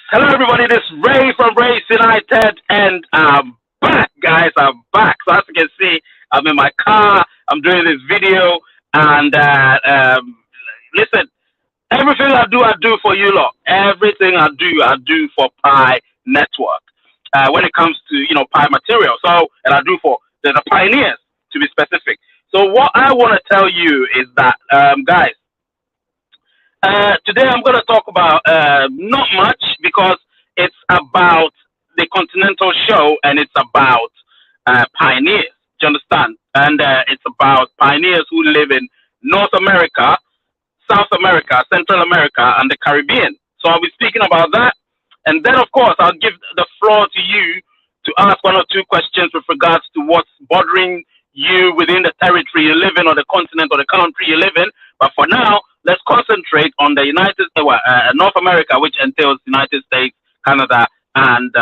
Hello, everybody. This is Ray from Race United, and I'm back, guys. I'm back. So as you can see, I'm in my car. I'm doing this video, and listen, everything I do for you lot. Everything I do for Pi Network. When it comes to Pi material, so and I do for the pioneers to be specific. So what I want to tell you is that, guys. Today I'm going to talk about not much because it's about the Continental show and it's about pioneers. Do you understand? And it's about pioneers who live in North America, South America, Central America, and the Caribbean. So I'll be speaking about that. And then, of course, I'll give the floor to you to ask one or two questions with regards to what's bothering you within the territory you live in or the continent or the country you live in. But for now, let's concentrate on the North America, which entails United States, Canada, and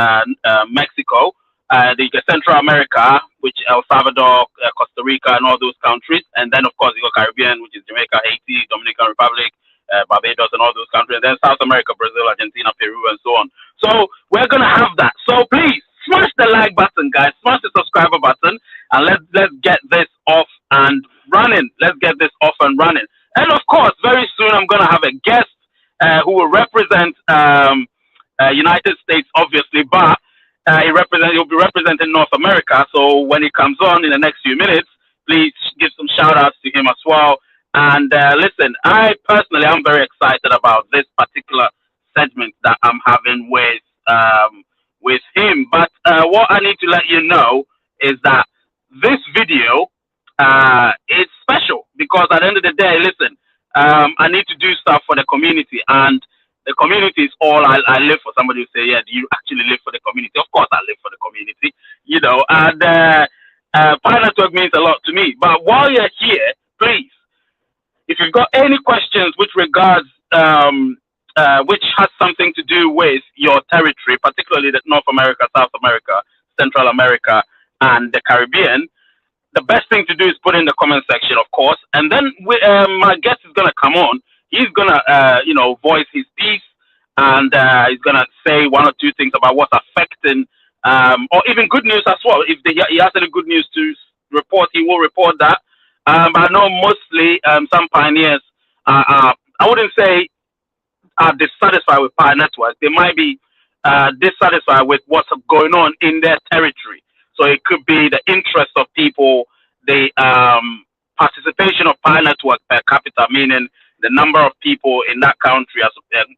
Mexico. The Central America, which El Salvador, Costa Rica, and all those countries. And then, of course, you got Caribbean, which is Jamaica, Haiti, Dominican Republic, Barbados, and all those countries. And then South America, Brazil, Argentina, Peru, and so on. So we're gonna have that. So please smash the like button, guys. Smash the subscriber button, and let's get this off and running. Let's get this off and running. And of course, very soon I'm gonna have a guest who will represent United States, obviously, but he'll be representing North America. So when he comes on in the next few minutes, please give some shout outs to him as well. And listen, I personally am very excited about this particular segment that I'm having with him. But what I need to let you know is that this video is special because at the end of the day, listen, I need to do stuff for the community, and the community is all I live for. Somebody will say, yeah, do you actually live for the community? Of course I live for the community, and Pi Network means a lot to me. But while you're here, please, if you've got any questions with regards, which has something to do with your territory, particularly the North America, South America, Central America, and the Caribbean, the best thing to do is put in the comment section, of course. And then my guest is going to come on. He's going to, voice his piece, and he's going to say one or two things about what's affecting, or even good news as well. If he has any good news to report, he will report that. But I know mostly some pioneers I wouldn't say are dissatisfied with Pi Network. They might be dissatisfied with what's going on in their territory. So it could be the interest of people, the participation of Pi Network per capita, meaning the number of people in that country as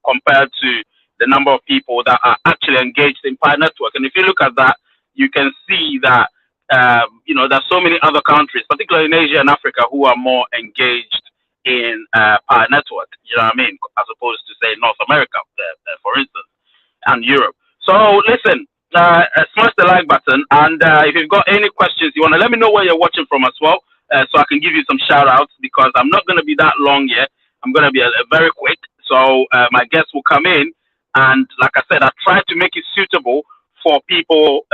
compared to the number of people that are actually engaged in Pi Network. And if you look at that, you can see that there's so many other countries, particularly in Asia and Africa, who are more engaged in Pi Network. You know what I mean? As opposed to say North America, for instance, and Europe. So listen, smash the like button, and if you've got any questions, you want to let me know where you're watching from as well, so I can give you some shout outs, because I'm not going to be that long yet. I'm going to be very quick. So my guests will come in, and like I said, I try to make it suitable for people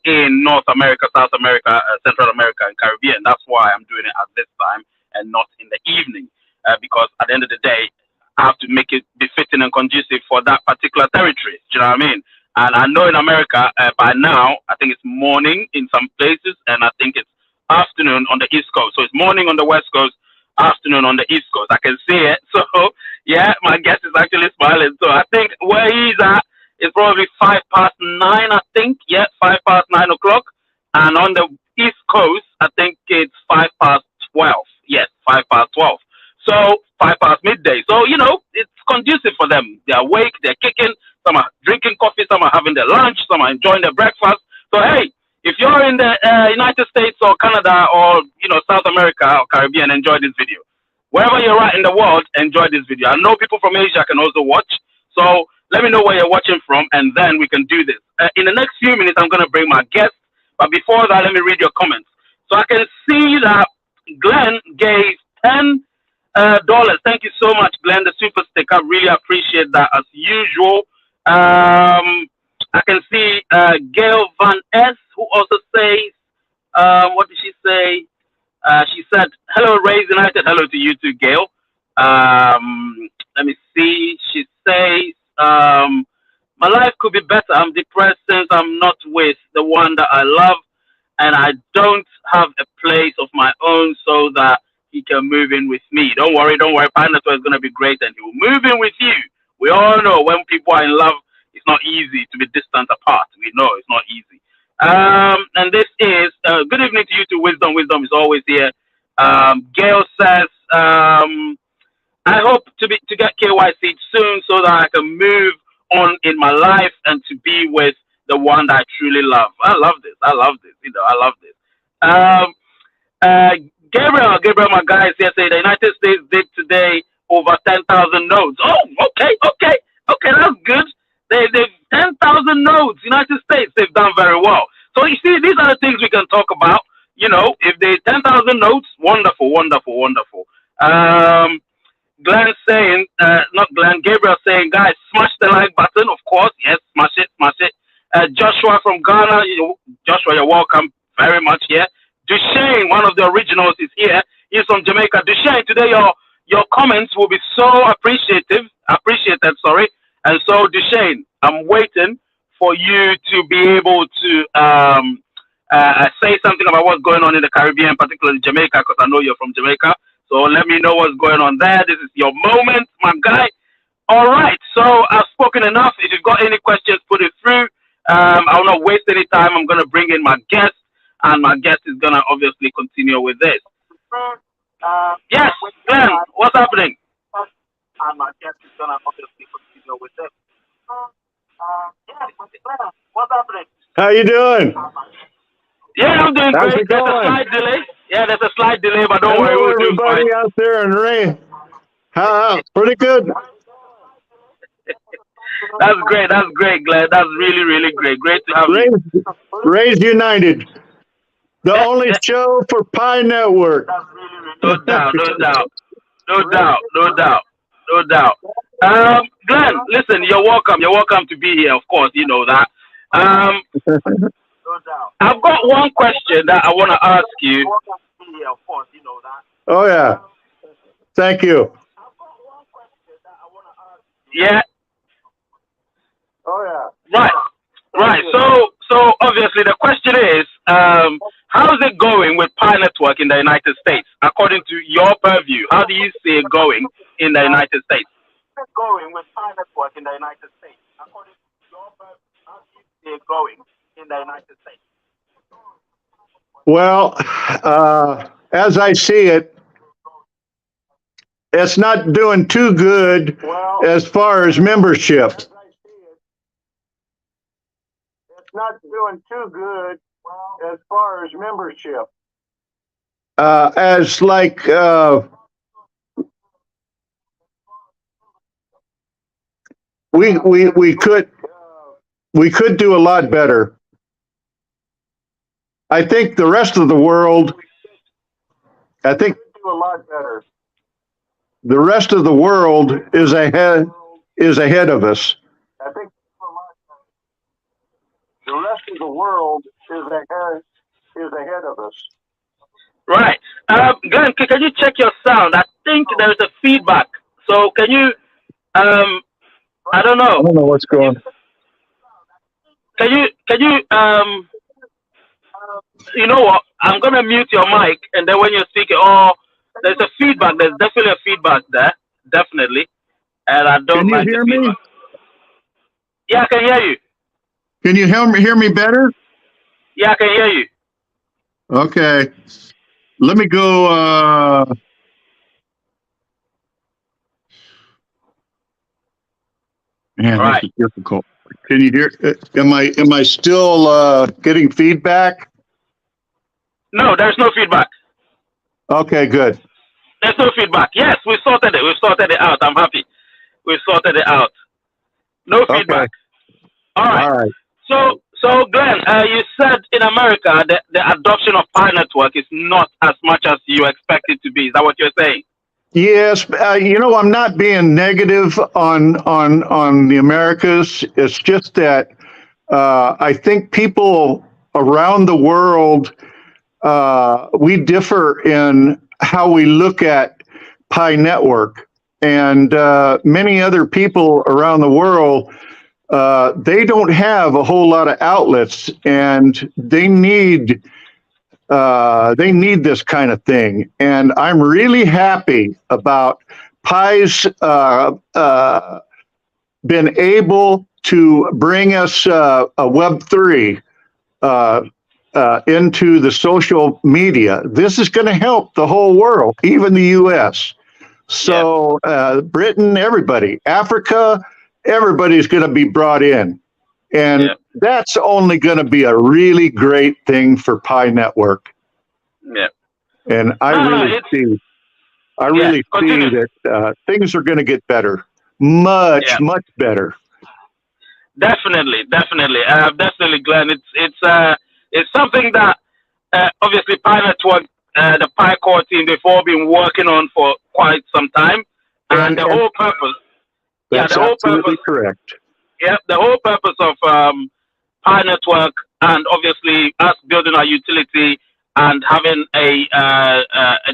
in North America, South America, Central America, and Caribbean. That's why I'm doing it at this time and not in the evening, because at the end of the day, I have to make it befitting and conducive for that particular territory. Do you know what I mean? And I know in America, by now, I think it's morning in some places, and I think it's afternoon on the East Coast. So it's morning on the West Coast, afternoon on the East Coast. I can see it. So, yeah, my guest is actually smiling. So I think where he's at is probably 9:05, I think. Yeah, 9:05. And on the East Coast, I think it's 12:05. Yes, 12:05. So 12:05 midday. So, it's conducive for them. They're awake, they're kicking. Some are drinking coffee, some are having their lunch, some are enjoying their breakfast. So, hey, if you're in the United States or Canada or, South America or Caribbean, enjoy this video. Wherever you're at in the world, enjoy this video. I know people from Asia can also watch. So let me know where you're watching from, and then we can do this. In the next few minutes, I'm going to bring my guest. But before that, let me read your comments. So I can see that Glenn gave $10. Thank you so much, Glenn, the super stick. I really appreciate that as usual. I can see Gail Van S, who also says, what did she say? She said, hello, Raise United. Hello to you too, Gail. Let me see. She says, My life could be better. I'm depressed since I'm not with the one that I love, and I don't have a place of my own so that he can move in with me. Don't worry, don't worry. Pineapple is going to be great, and he will move in with you. We all know when people are in love, it's not easy to be distant apart. We know it's not easy. And this is good evening to you to Wisdom. Wisdom is always here. Gail says, I hope to get KYC soon so that I can move on in my life and to be with the one that I truly love. I love this. I love this. I love this. Um, uh, Gabriel, my guy is here saying the United States did today over 10,000 nodes. Oh, okay, that's good. They've 10,000 nodes. United States, they've done very well. So you see, these are the things we can talk about. If they 10,000 nodes, wonderful, wonderful, wonderful. Glenn saying, not Glenn, Gabriel saying, guys, smash the like button, of course. Yes, smash it, smash it. Joshua from Ghana, Joshua, you're welcome very much here. Duchesne, one of the originals, is here. He's from Jamaica. Duchesne, today your comments will be so appreciated, sorry. And so, Duchesne, I'm waiting for you to be able to say something about what's going on in the Caribbean, particularly Jamaica, because I know you're from Jamaica. So let me know what's going on there. This is your moment, my guy. All right. So I've spoken enough. If you've got any questions, put it through. I will not waste any time. I'm going to bring in my guest, and my guest is going to obviously continue with this. Yes, Glenn, what's happening? And my guest is going to obviously continue with this. Yes, Glenn, what's happening? How you doing? Yeah, I'm doing great. There's a slight delay. Yeah, there's a slight delay, but don't worry, we'll do fine. Everybody out there in rain. Pretty good. That's great. That's great, Glenn. That's really, really great. Great to have you. Raise United, the only show for Pi Network. No doubt, no doubt, no doubt, no doubt, no doubt. Glenn, listen, you're welcome. You're welcome to be here. Of course, you know that. I've got one question that I want to ask you. Oh yeah. Thank you. Yeah. Oh yeah. Right. So obviously the question is, how is it going with Pi Network in the United States? According to your purview, how do you see it going in the United States? Going with Pi Network in the United States. According to your purview, how do you see it going in the United States? Well, as I see it, it's not doing too good as far as membership. It's not doing too good as far as membership. We could do a lot better. I think the rest of the world, the rest of the world is ahead of us. I think the rest of the world is ahead of us. Right. Glenn, can you check your sound? I think there's a feedback. So can you, I don't know. I don't know what's going on. Can you, you know what? I'm going to mute your mic, and then when you're speaking, there's a feedback. There's definitely a feedback there. Definitely. And I don't like the feedback. Can you hear me? Yeah, I can hear you. Can you hear me better? Yeah, I can hear you. Okay. Let me go. Man, right. This is difficult. Can you hear? Am I still getting feedback? No, there's no feedback. Okay, good. There's no feedback. Yes, we sorted it. We've sorted it out. I'm happy. We've sorted it out. No feedback. All right. So Glenn, you said in America that the adoption of Pi Network is not as much as you expect it to be. Is that what you're saying? Yes, I'm not being negative on the Americas. It's just that I think people around the world, we differ in how we look at Pi Network, and many other people around the world they don't have a whole lot of outlets, and they need this kind of thing. And I'm really happy about Pi's been able to bring us a Web3 into the social media. This is going to help the whole world, even the U.S. So Britain, everybody, Africa, everybody's going to be brought in. And that's only going to be a really great thing for Pi Network. Yeah. And I really see that things are going to get better, much better. Definitely, definitely, Glenn. It's something that obviously Pi Network, the Pi Core team, they've all been working on for quite some time, and the whole purpose. That's absolutely correct. Yeah, the whole purpose of Pi Network, and obviously us building our utility and having a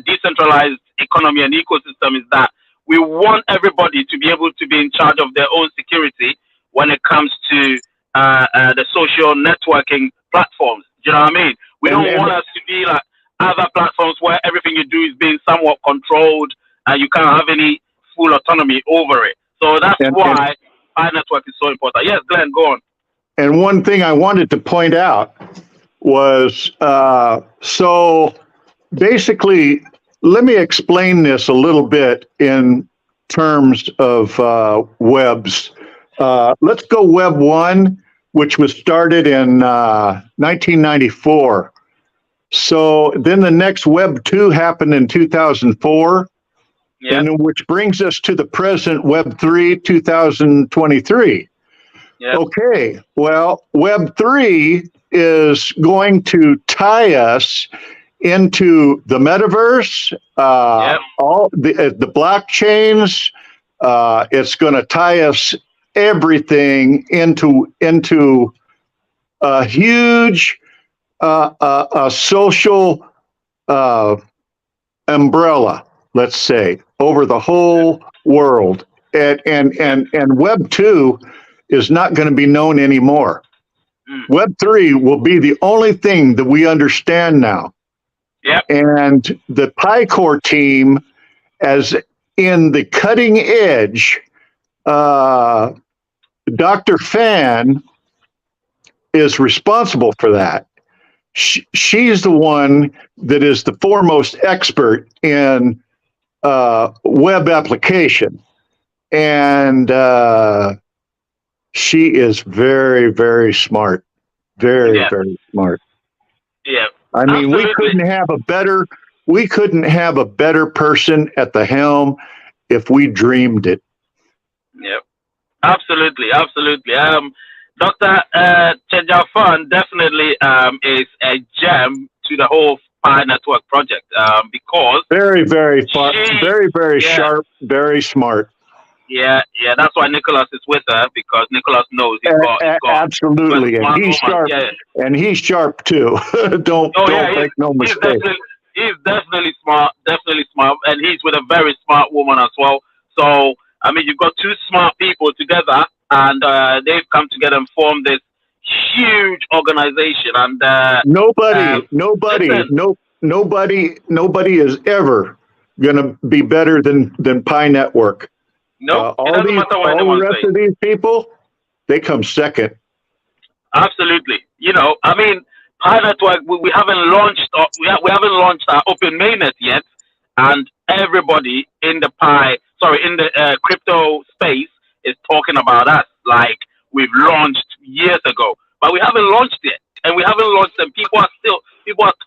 decentralized economy and ecosystem, is that we want everybody to be able to be in charge of their own security when it comes to the social networking platforms. Do you know what I mean? We don't want us to be like other platforms where everything you do is being somewhat controlled and you can't have any full autonomy over it. So that's why Pi Network is so important. Yes, Glenn, go on. And one thing I wanted to point out was, so basically, let me explain this a little bit in terms of webs. Let's go Web 1, which was started in 1994. So then the next Web 2 happened in 2004, and which brings us to the present Web 3, 2023. Okay, well, Web 3 is going to tie us into the metaverse, all the blockchains. It's going to tie us everything into a huge a social umbrella, let's say, over the whole world. And Web 2 is not going to be known anymore. Web 3 will be the only thing that we understand now. And the Pi Core team, as in the cutting edge, Dr. Fan is responsible for that. She's the one that is the foremost expert in web application. And she is very, very smart. Very smart. Yeah. I mean, we couldn't have a better person at the helm if we dreamed it. Yeah. Absolutely. Dr. Chejafan definitely is a gem to the whole Pi Network project because very sharp, very smart. Yeah, that's why Nicholas is with her, because Nicholas knows he's got absolutely, and he's sharp, and he's sharp too. don't make no mistake. He's definitely smart, and he's with a very smart woman as well. So I mean, you've got two smart people together, and they've come together and formed this huge organization. And nobody is ever gonna be better than Pi Network. No, all the rest of these people, they come second. Absolutely. You know, I mean, Pi Network, we haven't launched our open mainnet yet, and everybody in the crypto space is talking about us like we've launched years ago, but we haven't launched it, and we haven't launched them. People are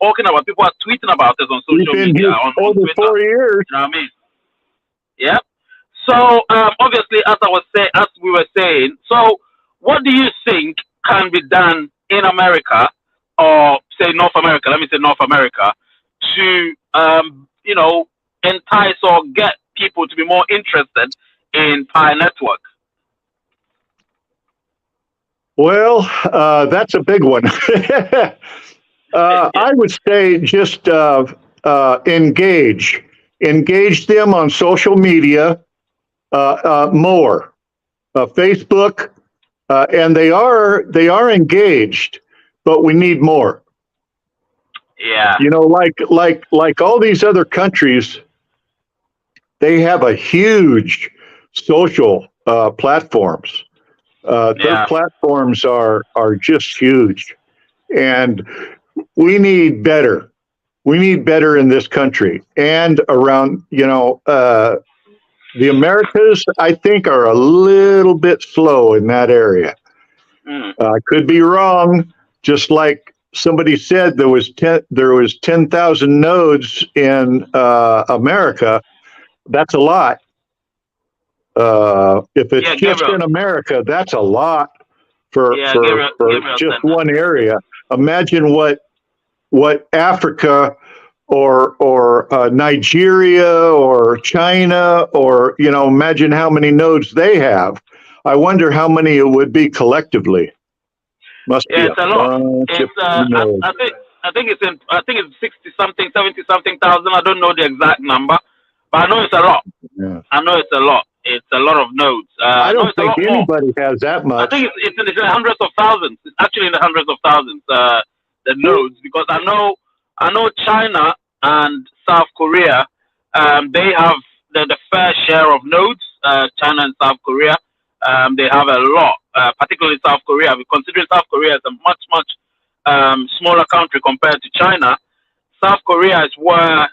talking about, people are tweeting about us on social media, on Twitter. 4 years. You know what I mean? Yeah. So obviously, as we were saying, so what do you think can be done in America, or say North America? Let me say North America, to entice or get people to be more interested in Pi Network? Well, that's a big one. I would say just engage them on social media. More Facebook, and they are engaged, but we need more. Yeah. You know, like all these other countries, they have a huge social platforms. Their platforms are just huge, and we need better. We need better in this country and around. The Americas, I think, are a little bit slow in that area. I could be wrong. Just like somebody said, there was 10,000 nodes in America. That's a lot. If it's just Gabriel. in America, that's a lot for Gabriel just one area. Imagine what Africa or Nigeria or China, or imagine how many nodes they have. I wonder how many it would be collectively. Must be it's a lot. It's I think it's 60 something, 70 something thousand. I don't know the exact number, but I know it's a lot. Yeah. I know it's a lot. It's a lot of nodes. I don't think anybody has that much. I think it's in the hundreds of thousands. It's actually in the hundreds of thousands. The nodes, because I know China and South Korea. They have the fair share of nodes. China and South Korea. They have a lot, particularly South Korea. Considering South Korea is a much smaller country compared to China, South Korea is where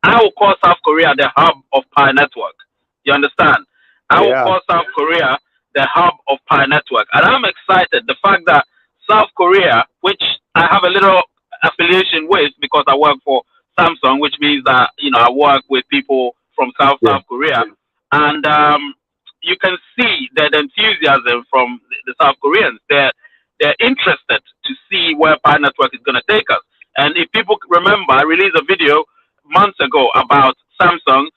I will call South Korea the hub of Pi Network. You understand? I will call South Korea the hub of Pi Network. And I'm excited. The fact that South Korea, which I have a little affiliation with because I work for Samsung, which means that, I work with people from South Korea. And you can see that enthusiasm from the South Koreans. They're interested to see where Pi Network is going to take us. And if people remember, I released a video months ago about Samsung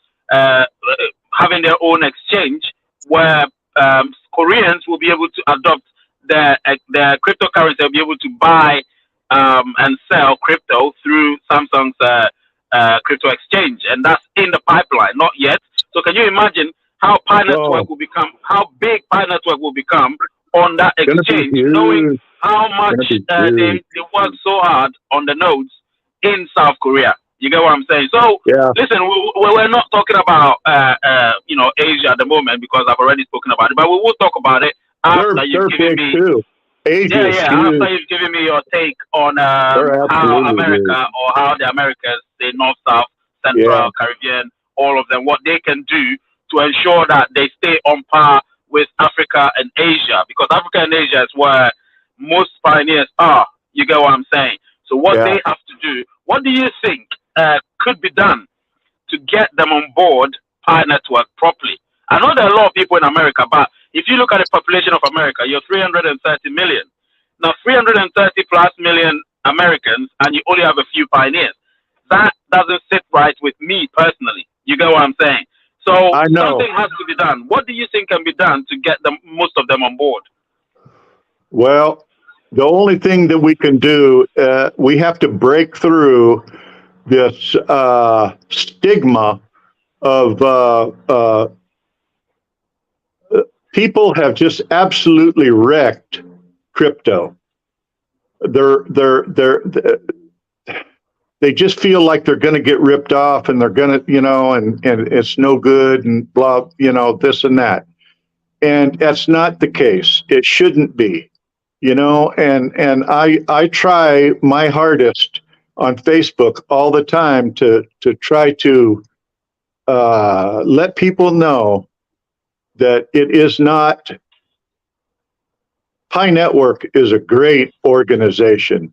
having their own exchange where Koreans will be able to adopt their cryptocurrency. They'll be able to buy and sell crypto through Samsung's crypto exchange, and that's in the pipeline, not yet. So can you imagine how Pi Network will become, how big Pi Network will become on that exchange, knowing how much they work so hard on the nodes in South Korea. You get what I'm saying? So listen, we're not talking about Asia at the moment because I've already spoken about it, but we will talk about it after you've given me. Too. After you've given me your take on how America or how the Americas, the North, South, Central, Caribbean, all of them, what they can do to ensure that they stay on par with Africa and Asia, because Africa and Asia is where most pioneers are. You get what I'm saying? So what they have to do, what do you think could be done to get them on board Pi Network properly? I know there are a lot of people in America, but if you look at the population of America, you're 330 million. Now, 330 plus million Americans, and you only have a few pioneers. That doesn't sit right with me personally. You get what I'm saying? So something has to be done. What do you think can be done to get most of them on board? Well, the only thing that we can do, we have to break through this stigma of people have just absolutely wrecked crypto. They just feel like they're going to get ripped off, and they're going to, and it's no good, and blah, this and that. And that's not the case. It shouldn't be, and I try my hardest on Facebook all the time to try to let people know that it is not. Pi Network is a great organization.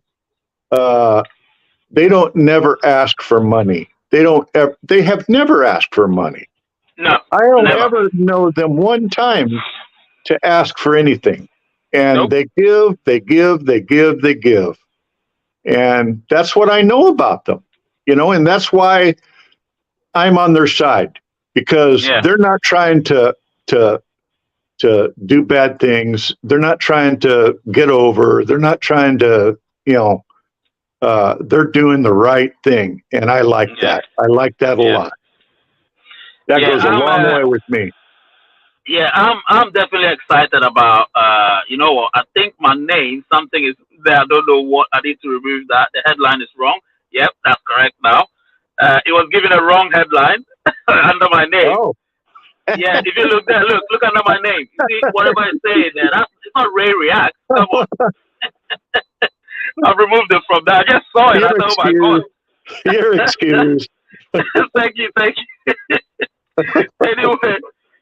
They don't never ask for money. They have never asked for money. No, I don't ever know them one time to ask for anything. And they give. And that's what I know about them, and that's why I'm on their side, because they're not trying to do bad things. They're not trying to get over. They're not trying to, they're doing the right thing. And I like that. I like that a lot. That goes a long way with me. Yeah, I'm definitely excited about you know what, I think my name, something is there, I don't know what, I need to remove that. The headline is wrong. Yep, that's correct now. It was given a wrong headline under my name. Oh, Yeah, if you look there, look under my name. You see whatever I say there, that's it's not Ray React. Come on. I've removed it from there. I just saw it. I you're thought, oh my god. excused. You're excused. Thank you, thank you. Anyway,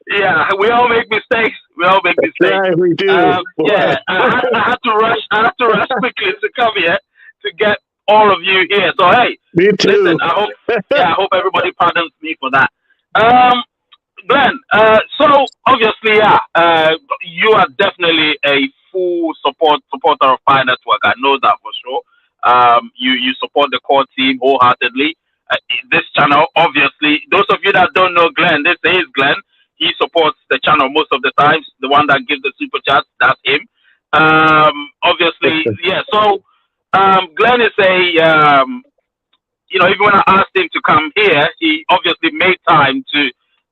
yeah, we all make mistakes. We all make mistakes. Right, we do. Yeah, I had to rush. I had to rush quickly to come here to get all of you here. So hey, Me too. listen. I hope everybody pardons me for that. Glenn. So obviously, yeah, you are definitely a full supporter of Pi Network. I know that for sure. You support the core team wholeheartedly. This channel, obviously, those of you that don't know Glenn, this is Glenn. He supports the channel most of the times. The one that gives the super chats, that's him. Obviously, yeah. So Glenn is you know, even when I asked him to come here, he obviously made time to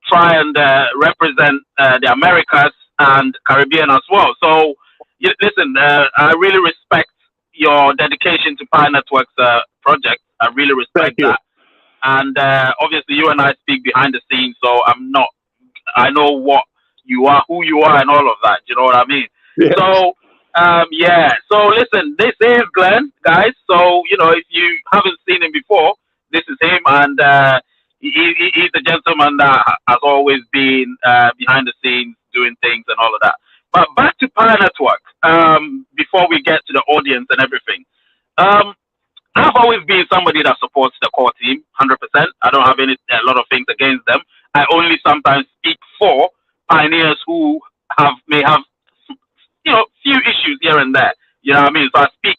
try and represent the Americas and Caribbean as well. So listen, I really respect your dedication to Pi Network's project. I really respect that. And obviously, you and I speak behind the scenes, so I know what you are, who you are, and all of that. You know what I mean? Yes. So, yeah. So, listen, this is Glenn, guys. So, you know, if you haven't seen him before, this is him, and he's a gentleman that has always been behind the scenes doing things and all of that. But back to Pi Network, before we get to the audience and everything. I've always been somebody that supports the core team, 100%. I don't have a lot of things against them. I only sometimes speak for pioneers who may have, you know, few issues here and there. You know what I mean? So I speak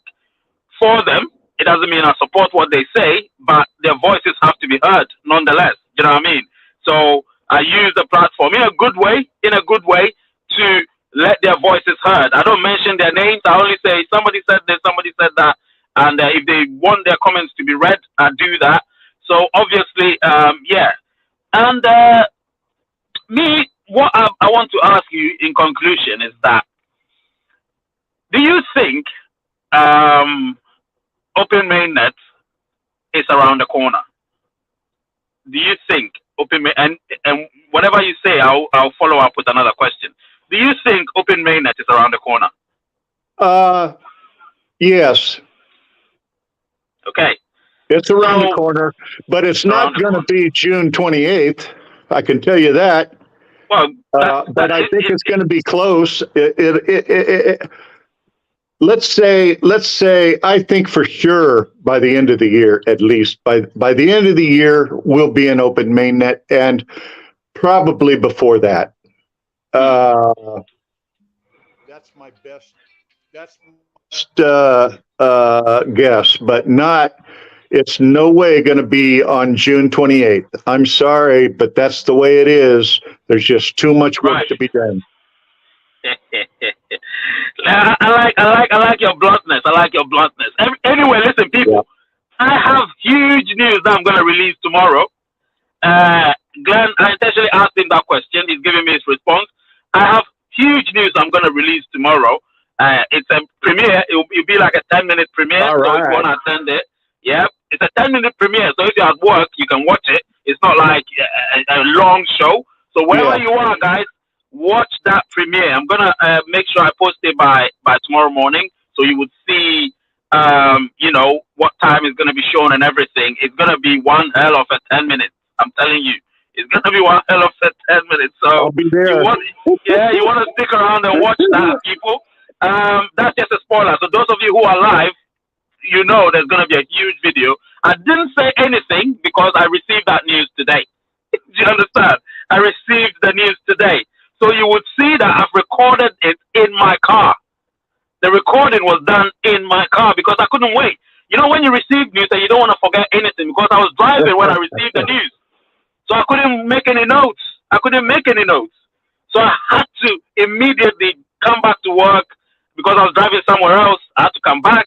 for them. It doesn't mean I support what they say, but their voices have to be heard nonetheless. You know what I mean? So I use the platform in a good way, to let their voices heard. I don't mention their names. I only say somebody said this, somebody said that. And if they want their comments to be read, I do that. So obviously, yeah. And me, what I want to ask you in conclusion is that, do you think open mainnet is around the corner? Do you think and whatever you say, I'll follow up with another question. Do you think open mainnet is around the corner? Yes. Okay. It's around the corner, but it's not going to be June 28th. I can tell you that. Well, but I think it's going to be close. Let's say, I think for sure by the end of the year, at least by the end of the year, we'll be an open mainnet, and probably before that. That's my best. That's guess, but not. It's no way going to be on June 28th. I'm sorry, but that's the way it is. There's just too much work to be done. I like your bluntness. I like your bluntness. Anyway, listen, people. Yeah. I have huge news that I'm going to release tomorrow. Glenn, I intentionally asked him that question. He's giving me his response. I have huge news I'm going to release tomorrow. It's a premiere. It'll be like a 10-minute premiere. All right. So if you want to attend it, yeah, it's a 10-minute premiere. So if you're at work, you can watch it. It's not like a long show. So wherever you are, guys, watch that premiere. I'm gonna make sure I post it by tomorrow morning, so you would see, you know, what time is gonna be shown and everything. It's gonna be one hell of a 10 minutes. I'm telling you, it's gonna be one hell of a 10 minutes. So I'll be there. you want to stick around and watch that, people. That's just a spoiler. So those of you who are live, you know there's going to be a huge video. I didn't say anything because I received that news today. Do you understand? I received the news today. So you would see that I've recorded it in my car. The recording was done in my car because I couldn't wait. You know when you receive news and you don't want to forget anything, because I was driving when I received the news. So I couldn't make any notes. So I had to immediately come back to work because I was driving somewhere else. I had to come back,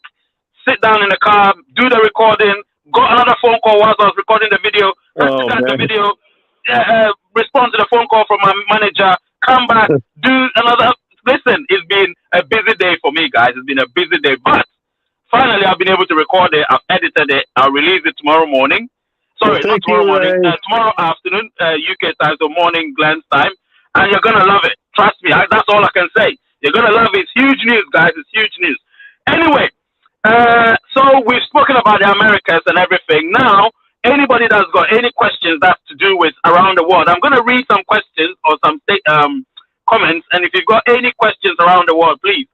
sit down in the car, do the recording, got another phone call whilst I was recording the video, the video, respond to the phone call from my manager, come back, do another. Listen, it's been a busy day for me, guys. It's been a busy day, but finally I've been able to record it. I've edited it. I'll release it tomorrow morning. Sorry, not tomorrow morning. Tomorrow afternoon, UK time, so morning, Glenn's time, and you're gonna love it. Trust me. That's all I can say. You're gonna love it. It's huge news, guys. It's huge news. Anyway, so we've spoken about the Americas and everything. Now, anybody that's got any questions that's to do with around the world, I'm gonna read some questions or some comments, and if you've got any questions around the world, please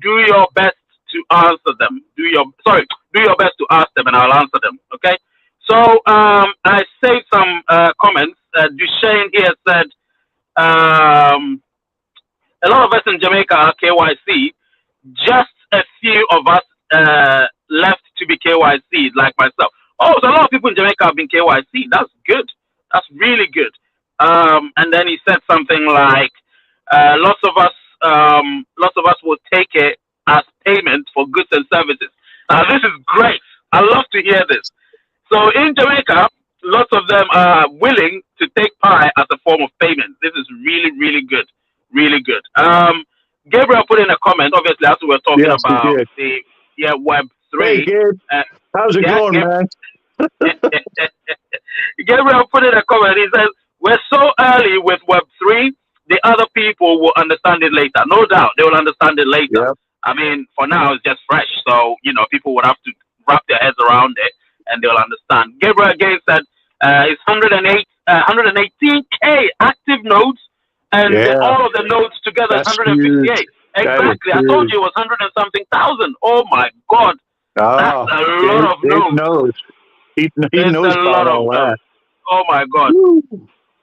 do your best to answer them. Do your best to ask them, and I'll answer them. Okay. So I saved some comments. Duchesne here said, a lot of us in Jamaica are KYC. Just a few of us left to be KYC, like myself. Oh, so a lot of people in Jamaica have been KYC. That's good. That's really good. And then he said something like, lots of us will take it as payment for goods and services. Now, this is great. I love to hear this. So in Jamaica, lots of them are willing to take Pi as a form of payment. This is really, really good. Really good. Gabriel put in a comment, obviously, as we were talking about the Web3. Hey, Gabe. How's it going, man? Gabriel put in a comment. He says, we're so early with Web3, the other people will understand it later. No doubt, they will understand it later. Yep. I mean, for now, it's just fresh. So, people would have to wrap their heads around it, and they'll understand. Gabriel again said, it's 118K active nodes, and all of the nodes together is 158. Huge. Exactly. I told you it was 100 and something thousand. Oh my God. That's a lot of nodes. He knows a lot of that. Oh my God. Woo.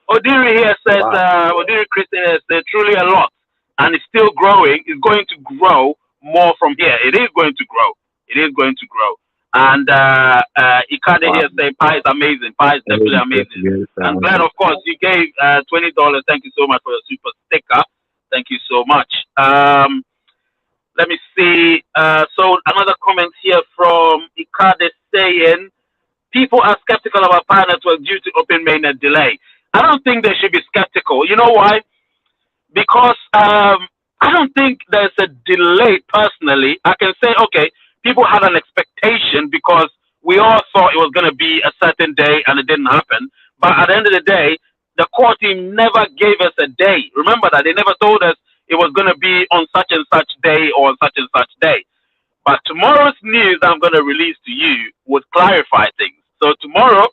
Odiri here says, Odiri Christian here says, truly a lot. And it's still growing. It's going to grow more from here. It is going to grow. It is going to grow. And Ikade here says, Pi is amazing. Pi is definitely amazing. And Glenn, of course, you gave $20. Thank you so much for your super sticker. Thank you so much. Let me see. So another comment here from Ikade saying, people are skeptical about Pi Network due to open mainnet delay. I don't think they should be skeptical. You know why? Because I don't think there's a delay personally. I can say, okay, people had an expectation because we all thought it was going to be a certain day and it didn't happen. But at the end of the day, the core team never gave us a day. Remember that. They never told us it was going to be on such and such day or on such and such day. But tomorrow's news that I'm going to release to you would clarify things. So tomorrow,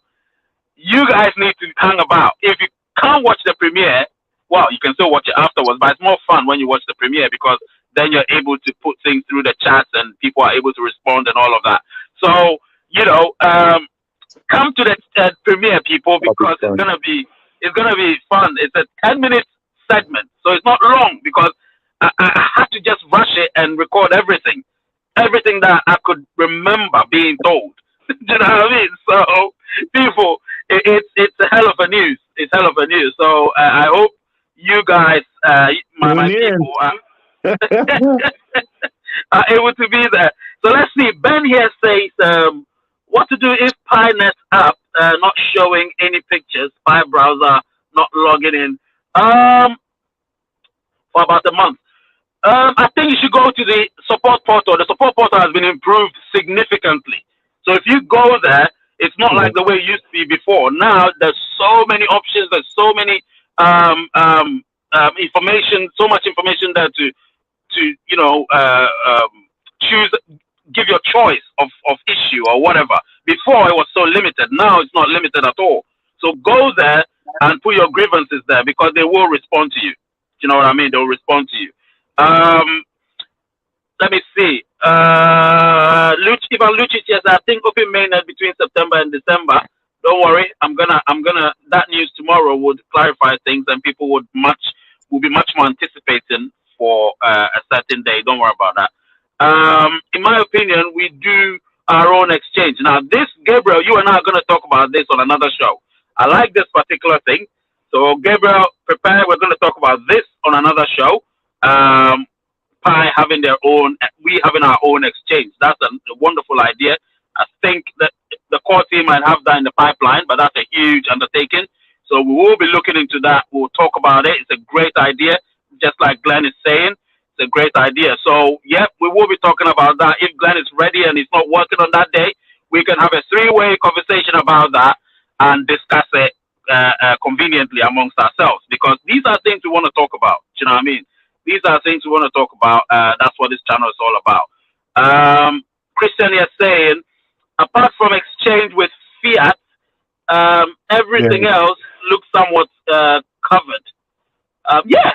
you guys need to hang about. If you can't watch the premiere, well, you can still watch it afterwards, but it's more fun when you watch the premiere because then you're able to put things through the chats and people are able to respond and all of that. So, come to the premiere, people, because it's gonna be fun. It's a 10-minute segment, so it's not long because I had to just rush it and record everything that I could remember being told. Do you know what I mean? So, people, it's a hell of a news. It's hell of a news. So I hope you guys, my people, are able to be there. So let's see. Ben here says, what to do if PiNet app not showing any pictures, Pi browser not logging in for about a month. I think you should go to the support portal. The support portal has been improved significantly. So if you go there, it's not like the way it used to be before. Now there's so many options. There's so many information, so much information there to choose, give your choice of issue or whatever. Before it was so limited. Now it's not limited at all. So go there and put your grievances there because they will respond to you. Do you know what I mean? They'll respond to you. Let me see. Ivan Lucic, yes, I think open mainnet between September and December. Don't worry, I'm gonna. That news tomorrow would clarify things, and people will be much more anticipating for a certain day. Don't worry about that. In my opinion, we do our own exchange. Now, this, Gabriel, you and I are gonna talk about this on another show. I like this particular thing. So, Gabriel, prepare. We're gonna talk about this on another show. Pi having their own, we having our own exchange. That's a wonderful idea. I think that the core team might have that in the pipeline, but that's a huge undertaking. So we will be looking into that. We'll talk about it. It's a great idea, just like Glenn is saying. It's a great idea. So, yep, we will be talking about that. If Glenn is ready and he's not working on that day, we can have a three-way conversation about that and discuss it conveniently amongst ourselves, because these are things we want to talk about. Do you know what I mean? These are things we want to talk about. That's what this channel is all about. Christian is saying, apart from exchange with fiat, everything else looks somewhat covered. Yeah.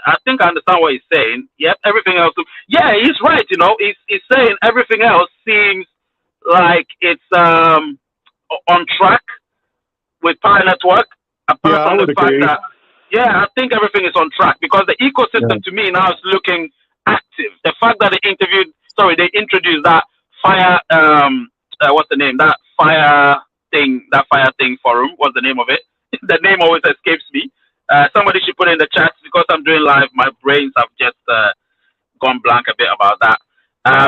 I think I understand what he's saying. Yep, everything else. Yeah, he's right. You know, he's saying everything else seems like it's on track with Pi Network. Apart from the fact that, I think everything is on track, because the ecosystem to me now is looking active. The fact that they introduced that fire, what's the name? That fire thing forum. What's the name of it? The name always escapes me. Somebody should put it in the chat, because I'm doing live. My brains have just gone blank a bit about that.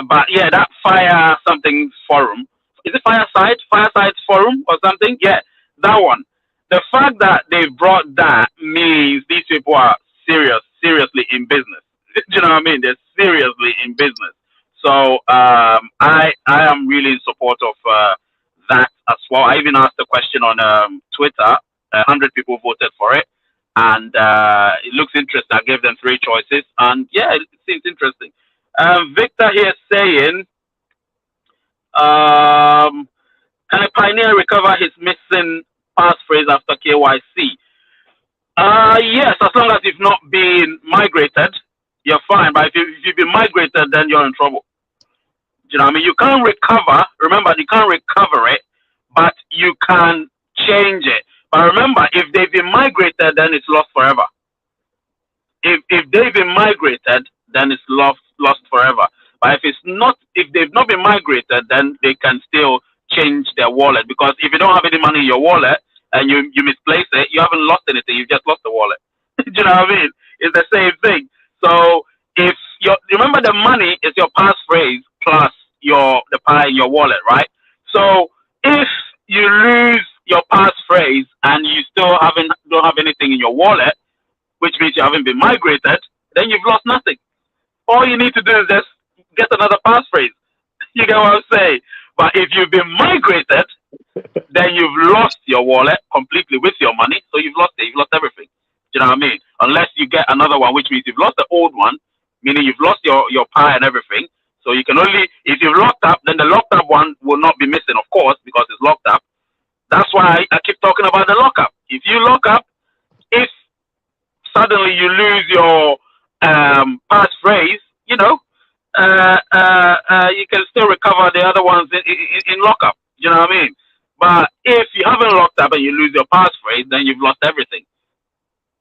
But yeah, that fire something forum. Is it Fireside Forum or something? Yeah, that one. The fact that they brought that means these people are seriously in business. Do you know what I mean? They're seriously in business. So I am really in support of that as well. I even asked a question on Twitter. 100 people voted for it, and it looks interesting. I gave them 3 choices, and yeah, it seems interesting. Victor here saying, can a pioneer recover his missing passphrase after KYC? Yes, as long as you've not been migrated, you're fine. But if you've been migrated, then you're in trouble. Do you know what I mean? You can't recover. Remember, you can't recover it, but you can change it. But remember, if they've been migrated, then it's lost forever. If they've been migrated, then it's lost forever. But if they've not been migrated, then they can still change their wallet. Because if you don't have any money in your wallet and you misplace it, you haven't lost anything. You've just lost the wallet. Do you know what I mean? It's the same thing. So if remember, the money is your passphrase plus the Pi in your wallet, right? So if you lose your passphrase and you still don't have anything in your wallet, which means you haven't been migrated, then you've lost nothing. All you need to do is just get another passphrase. You get what I'm saying? But if you've been migrated, then you've lost your wallet completely with your money. So you've lost it. You've lost everything. Do you know what I mean? Unless you get another one, which means you've lost the old one, meaning you've lost your Pi and everything. So you can only, if you've locked up, then the locked up one will not be missing, of course, because it's locked up. That's why I keep talking about the lockup. If you lock up, if suddenly you lose your passphrase, you know, you can still recover the other ones in lockup. You know what I mean? But if you haven't locked up and you lose your passphrase, then you've lost everything.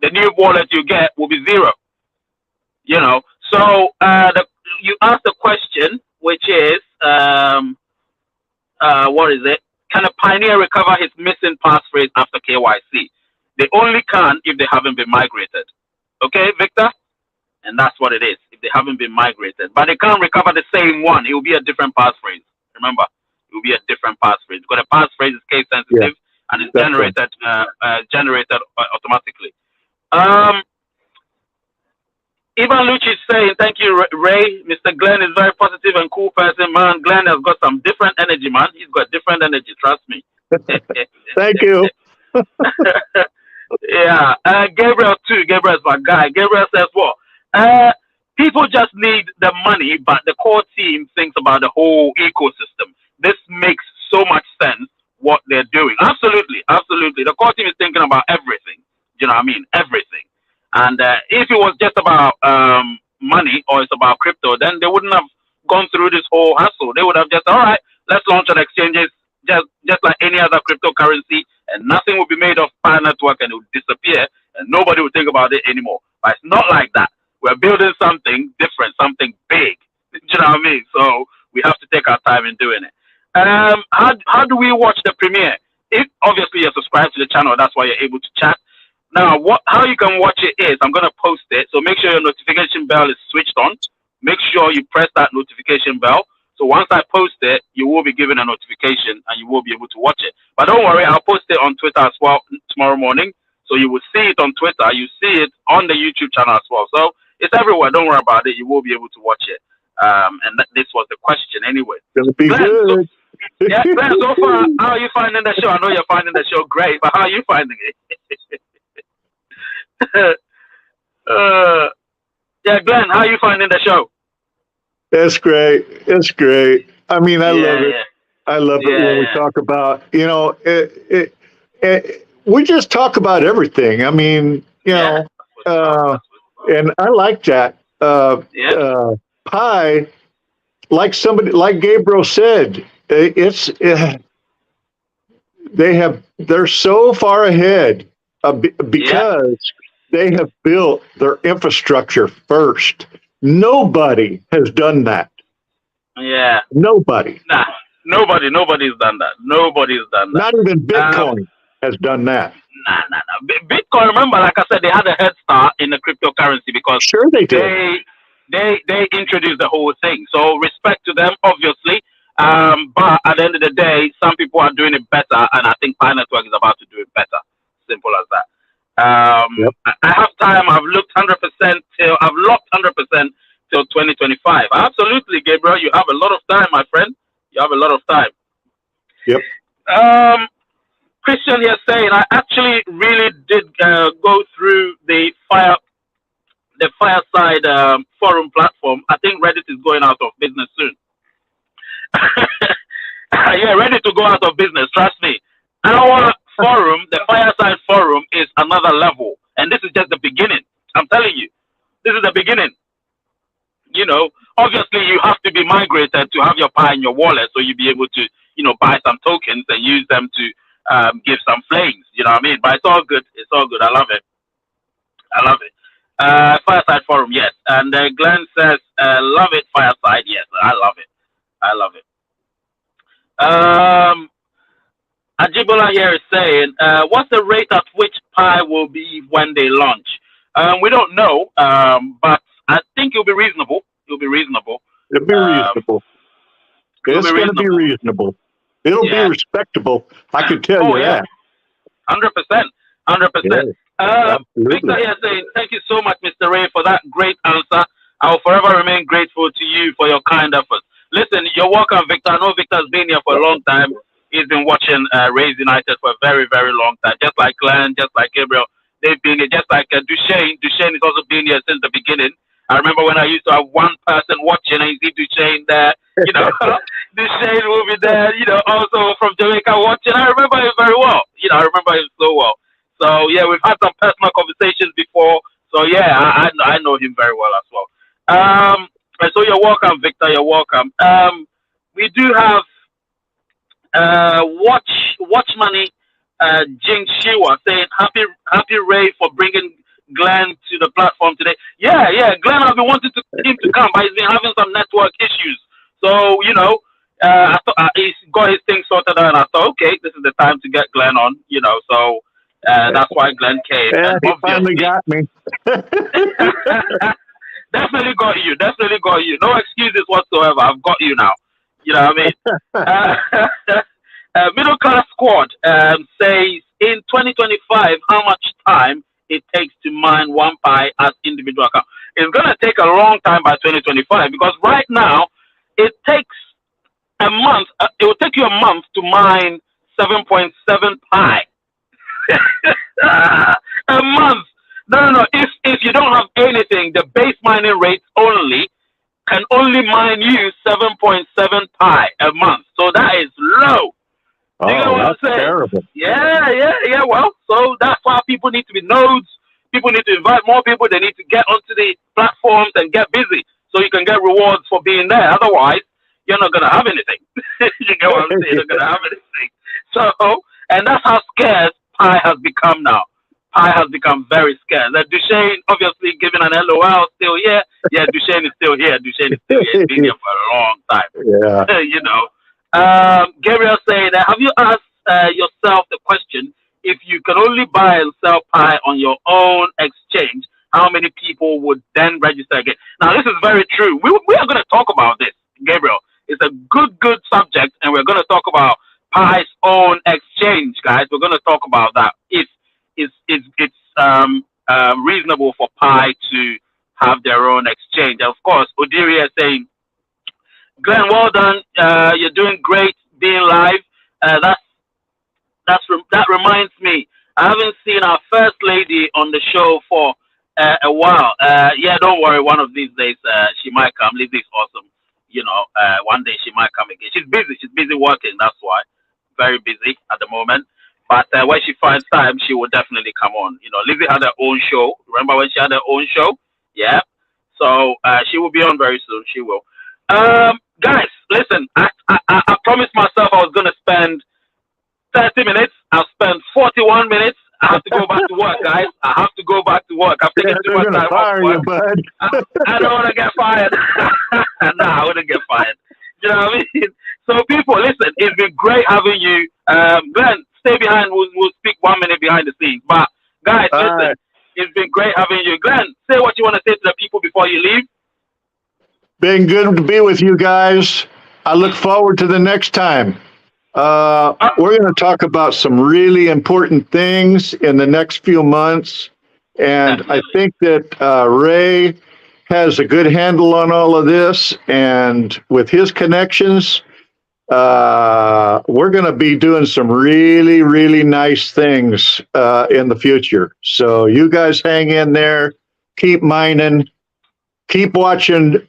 The new wallet you get will be 0. You know, so you asked the question, which is, what is it? Can a pioneer recover his missing passphrase after KYC? They only can if they haven't been migrated. Okay, Victor? And that's what it is, if they haven't been migrated. But they can't recover the same one. It will be a different passphrase. Remember, it will be a different passphrase, because the passphrase is case sensitive and it's generated automatically. Ivan Lucci is saying, thank you, Ray. Mr. Glenn is very positive and cool person, man. Glenn has got some different energy, man. He's got different energy, trust me. Thank you. Yeah. Gabriel, too. Gabriel is my guy. Gabriel says, well, people just need the money, but the core team thinks about the whole ecosystem. This makes so much sense, what they're doing. Absolutely. Absolutely. The core team is thinking about everything. You know what I mean? Everything. And if it was just about money, or it's about crypto, then they wouldn't have gone through this whole hassle. They would have just, all right, let's launch on exchanges just like any other cryptocurrency, and nothing will be made of Pi Network, and it will disappear, and nobody will think about it anymore. But it's not like that. We're building something different, something big. Do you know what I mean? So we have to take our time in doing it. How do we watch the premiere? If obviously you're subscribed to the channel, that's why you're able to chat. Now, how you can watch it is, I'm going to post it. So make sure your notification bell is switched on. Make sure you press that notification bell So once I post it, you will be given a notification and you will be able to watch it. But don't worry, I'll post it on Twitter as well tomorrow morning. So you will see it on Twitter. You see it on the YouTube channel as well. So it's everywhere. Don't worry about it. You will be able to watch it. This was the question anyway. It'll be Glenn, good. Yeah, Glenn, so far, how are you finding the show? I know you're finding the show great, but how are you finding it? Yeah, Glenn, how are you finding the show? It's great. It's great. I mean, I love it. Yeah. I love it when we talk about, we just talk about everything. I mean, and I like that. Pi, like Gabriel said, they're so far ahead because they have built their infrastructure first. Nobody has done that. Yeah. Nobody. Nah. Nobody's done that. Nobody's done that. Not even Bitcoin has done that. Nah. Bitcoin, remember, like I said, they had a head start in the cryptocurrency because sure they did. They introduced the whole thing. So respect to them, obviously. But at the end of the day, some people are doing it better, and I think Pi Network is about to do it better. Simple as that. I have time. I've looked 100% I've locked 100% till 2025. Absolutely, Gabriel. You have a lot of time, my friend. You have a lot of time. Yep. Christian here saying, I actually really did go through the Fireside forum platform. I think Reddit is going out of business soon. Yeah, ready to go out of business. Trust me. Our forum, the Fireside forum, is another level, and this is just the beginning. I'm telling you, this is the beginning. Obviously you have to be migrated to have your Pi in your wallet, so you'll be able to, buy some tokens and use them to give some flames. You know what I mean? But it's all good. It's all good. I love it. Fireside forum, yes. And Glenn says, love it, Fireside. Yes, I love it. Ajibola here is saying, what's the rate at which Pi will be when they launch? We don't know, but I think it'll be reasonable. It'll be reasonable. It's going to be reasonable. It'll be respectable. I can tell you that. 100%. 100%. Victor here saying, thank you so much, Mr. Ray, for that great answer. I will forever remain grateful to you for your kind efforts. Listen, you're welcome, Victor. I know Victor's been here for a long time. He's been watching Rays United for a very, very long time. Just like Glenn, just like Gabriel. They've been here. Just like Duchesne. Duchesne has also been here since the beginning. I remember when I used to have one person watching and you see Duchesne there. Duchesne will be there, also from Jamaica watching. I remember him very well. I remember him so well. So, yeah, we've had some personal conversations before. So, yeah, I know him very well as well. And so you're welcome, Victor. You're welcome. We do have Watch Money Jing Shiwa saying, happy Ray for bringing Glenn to the platform today. Yeah, Glenn, I've been wanting him to come, but he's been having some network issues. So, I thought he's got his thing sorted out, and I thought, okay, this is the time to get Glenn on, so that's why Glenn came. Yeah, he finally got me. Definitely got you. No excuses whatsoever. I've got you now. You know what I mean? Middle Class Squad says, in 2025, how much time it takes to mine one Pi as individual account? It's going to take a long time by 2025 because right now it takes a month. It will take you a month to mine 7.7 Pi. A month. No. If you don't have anything, the base mining rate can only mine you 7.7 Pi a month. So that is low. You know what I'm saying? Terrible. Yeah. Well, so that's why people need to be nodes. People need to invite more people. They need to get onto the platforms and get busy so you can get rewards for being there. Otherwise, you're not going to have anything. You know what I'm saying? You're not going to have anything. So, and that's how scarce Pi has become now. Pi has become very scarce. Duchesne, obviously, giving an LOL, still here. Yeah, Duchesne is still here. He's been here for a long time. Yeah. Gabriel saying, have you asked yourself the question, if you can only buy and sell Pi on your own exchange, how many people would then register again? Now, this is very true. We are going to talk about this, Gabriel. It's a good subject, and we're going to talk about Pi's own exchange, guys. We're going to talk about that. It's reasonable for Pi to have their own exchange. Of course, Odiri is saying, Glenn, well done. You're doing great being live. That reminds me, I haven't seen our first lady on the show for a while. Yeah, don't worry. One of these days, she might come. Lizzie is awesome. You know, one day she might come again. She's busy. She's busy working. That's why. Very busy at the moment. But when she finds time, she will definitely come on. You know, Lizzie had her own show. Remember when she had her own show? Yeah. So she will be on very soon. She will. Guys, listen. I promised myself I was going to spend 30 minutes. I've spent 41 minutes. I have to go back to work, guys. I have to go back to work. I've taken too much time off work. Bud. I don't want to get fired. No, I wouldn't get fired. You know what I mean? So, people, listen, it's been great having you. Glenn, stay behind. We'll speak 1 minute behind the scenes. But, guys, listen, it's been great having you. Glenn, say what you want to say to the people before you leave. Been good to be with you guys. I look forward to the next time. We're going to talk about some really important things in the next few months. And I think that Ray has a good handle on all of this. And with his connections, we're going to be doing some really, really nice things in the future. So you guys hang in there, keep mining, keep watching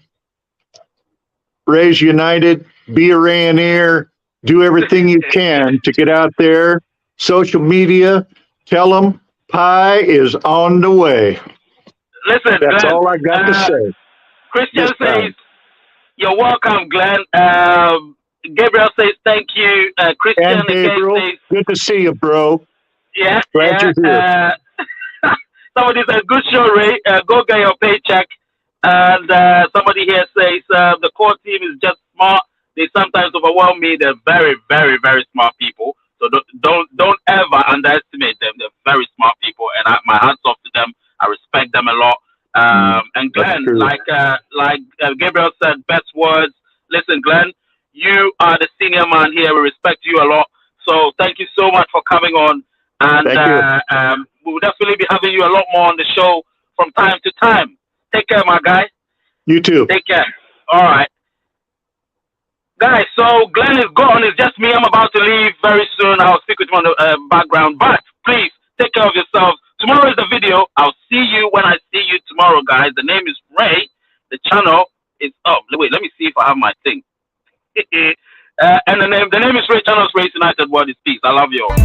Rays United, be a Rayoneer. Do everything you can to get out there, social media, tell them Pi is on the way. Listen, that's Glenn, all I got to say. Christian says, you're welcome, Glenn. Gabriel says, thank you. Christian and Gabriel, again says, good to see you, bro. Yeah. Glad you're here. Somebody says, good show, Ray. Go get your paycheck. And somebody here says, the core team is just smart. They sometimes overwhelm me. They're very, very, very smart people. So don't ever underestimate them. They're very smart people, and my hats off to them. I respect them a lot. And Glenn, like Gabriel said, best words. Listen, Glenn, you are the senior man here. We respect you a lot. So thank you so much for coming on. And we'll definitely be having you a lot more on the show from time to time. Take care, my guy. You too. Take care. All right. Guys, so Glenn is gone. It's just me. I'm about to leave very soon. I'll speak with him on the background. But please, take care of yourselves. Tomorrow is the video. I'll see you when I see you tomorrow, guys. The name is Ray. The channel is up. Wait, let me see if I have my thing. And the name is Ray. Channel's Ray United World is Peace. I love you all.